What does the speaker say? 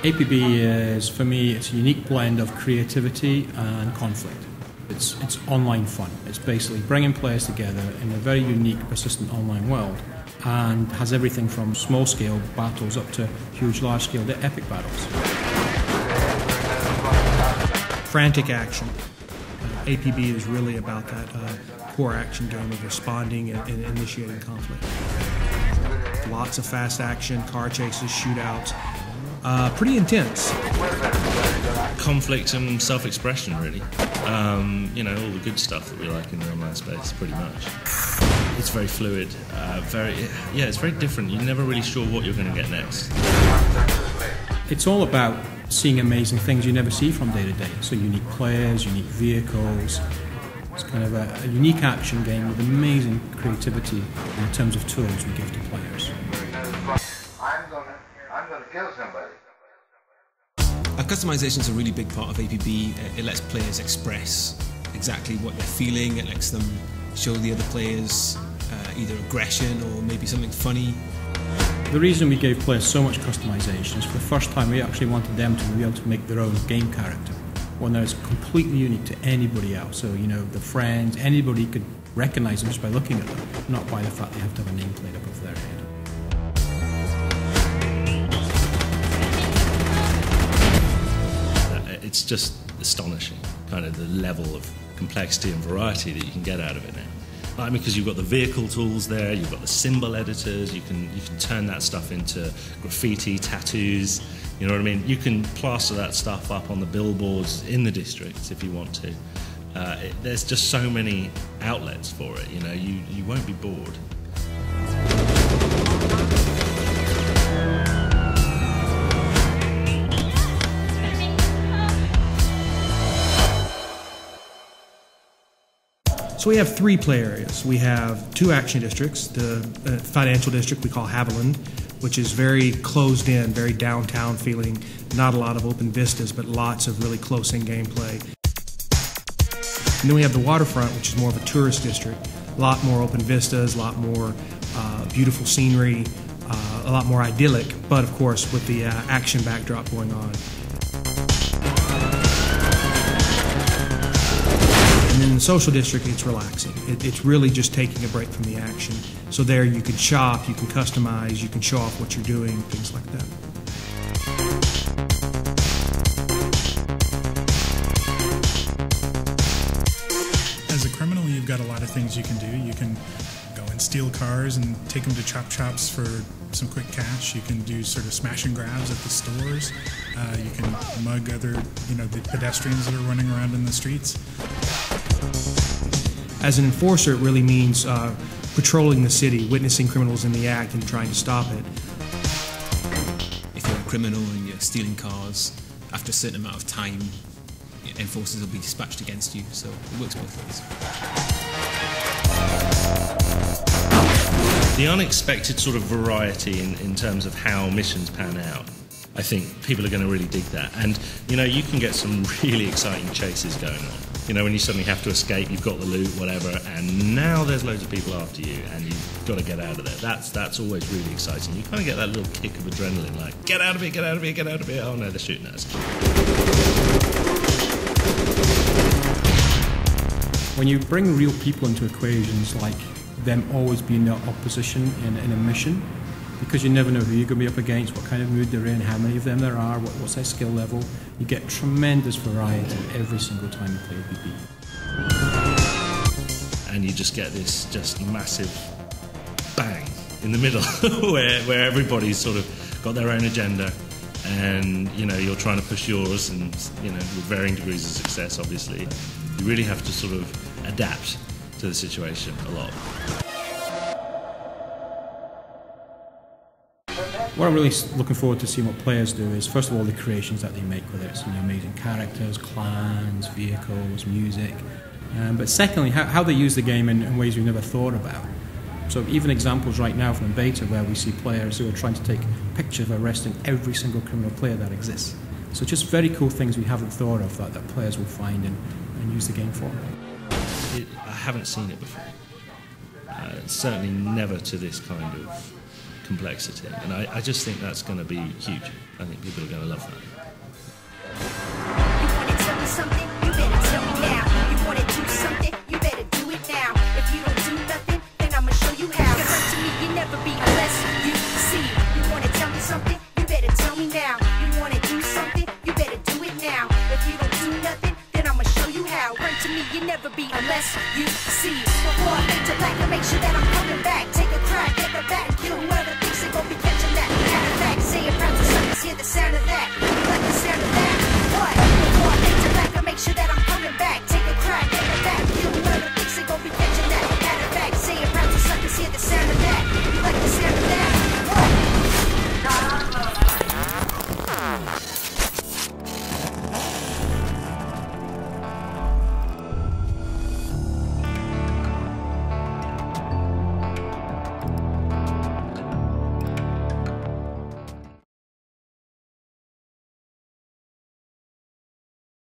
APB is, for me, it's a unique blend of creativity and conflict. It's online fun. It's basically bringing players together in a very unique, persistent online world, and has everything from small-scale battles up to huge, large-scale epic battles. Frantic action. APB is really about that core action game of responding and initiating conflict. Lots of fast action, car chases, shootouts. Pretty intense. Conflict and self-expression, really. You know, all the good stuff that we like in the online space, pretty much. It's very fluid, it's very different. You're never really sure what you're going to get next. It's all about seeing amazing things you never see from day to day. So unique players, unique vehicles. It's kind of a unique action game with amazing creativity in terms of tools we give to players. I'm gonna kill somebody. Customization is a really big part of APB. It lets players express exactly what they're feeling. It lets them show the other players either aggression or maybe something funny. The reason we gave players so much customization is for the first time we actually wanted them to be able to make their own game character, one that is completely unique to anybody else. So, you know, the friends, anybody could recognize them just by looking at them, not by the fact they have to have a nameplate above their head. It's just astonishing, kind of the level of complexity and variety that you can get out of it now. Because you've got the vehicle tools there, you've got the symbol editors, you can turn that stuff into graffiti, tattoos, you know what I mean? You can plaster that stuff up on the billboards in the districts if you want to. There's just so many outlets for it, you know, you won't be bored. So we have 3 play areas. We have 2 action districts. The financial district we call Haviland, which is very closed in, very downtown feeling, not a lot of open vistas, but lots of really close-in gameplay. And then we have the waterfront, which is more of a tourist district. A lot more open vistas, a lot more beautiful scenery, a lot more idyllic, but of course with the action backdrop going on. And in the social district, it's relaxing. It's really just taking a break from the action. So there you can shop, you can customize, you can show off what you're doing, things like that. As a criminal, you've got a lot of things you can do. You can go and steal cars and take them to chop shops for some quick cash. You can do sort of smash and grabs at the stores. You can mug other, the pedestrians that are running around in the streets. As an enforcer, it really means patrolling the city, witnessing criminals in the act and trying to stop it. If you're a criminal and you're stealing cars, after a certain amount of time, enforcers will be dispatched against you, so it works both ways. The unexpected sort of variety in terms of how missions pan out, I think people are going to really dig that. And, you can get some really exciting chases going on. When you suddenly have to escape, you've got the loot, whatever, and now there's loads of people after you, and you've got to get out of there. That's always really exciting. You kind of get that little kick of adrenaline, like, get out of it, get out of it, get out of it. Oh no, they're shooting at us. When you bring real people into equations, like them always being in opposition in a mission, because you never know who you're going to be up against, what kind of mood they're in, how many of them there are, what's their skill level. You get tremendous variety every single time you play APB. And you just get this just massive bang in the middle where everybody's sort of got their own agenda, and you're trying to push yours, and with varying degrees of success, obviously. You really have to sort of adapt to the situation a lot. What I'm really looking forward to seeing what players do is, first of all, the creations that they make, whether it's amazing characters, clans, vehicles, music, but secondly, how they use the game in ways we've never thought about. So even examples right now from the beta where we see players who are trying to take pictures of arresting every single criminal player that exists. So just very cool things we haven't thought of that players will find and use the game for. I haven't seen it before. Certainly never to this kind of complexity. And I just think that's going to be huge. I think people are going to love that. You wanna tell me something? You better tell me now. You wanna do something? You better do it now. If you don't do nothing, then I'ma show you how. You hurt to me, you never be unless you see. You wanna tell me something? You better tell me now. You wanna do something? You better do it now. If you don't do nothing, then I'ma show you how. Hurt to me, you never be unless you see. Before I fade to black, to make sure that I'm coming back. Take a crack at the back, kill whoever thinks they gon' be catching that. Matter of fact, say it proud to suckers, hear the sound of that.